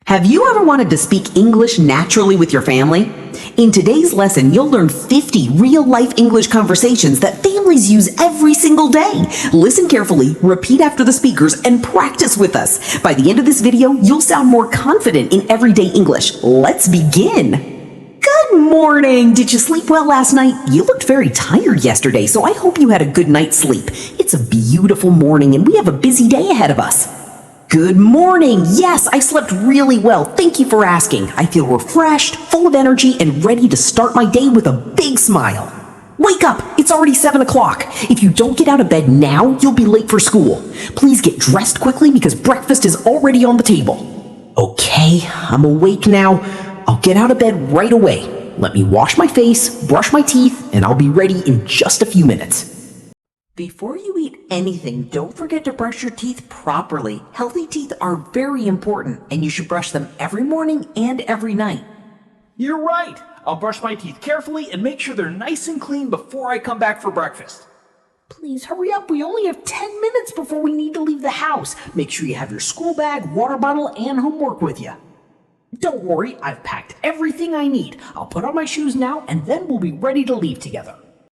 Have you ever wanted to speak English naturally with your family? In today's lesson, you'll learn 50 real-life English conversations that families use every single day. Listen carefully, repeat after the speakers, and practice with us. By the end of this video, you'll sound more confident in everyday English. Let's begin. Good morning! Did you sleep well last night? You looked very tired yesterday, so I hope you had a good night's sleep. It's a beautiful morning and we have a busy day ahead of us. Good morning! Yes, I slept really well. Thank you for asking. I feel refreshed, full of energy, and ready to start my day with a big smile. Wake up! It's already 7 o'clock. If you don't get out of bed now, you'll be late for school. Please get dressed quickly because breakfast is already on the table. Okay, I'm awake now. I'll get out of bed right away. Let me wash my face, brush my teeth, and I'll be ready in just a few minutes. Before you eat anything, don't forget to brush your teeth properly. Healthy teeth are very important, and you should brush them every morning and every night. You're right. I'll brush my teeth carefully and make sure they're nice and clean before I come back for breakfast. Please hurry up. We only have 10 minutes before we need to leave the house. Make sure you have your school bag, water bottle, and homework with you. Don't worry, I've packed everything I need. I'll put on my shoes now, and then we'll be ready to leave together.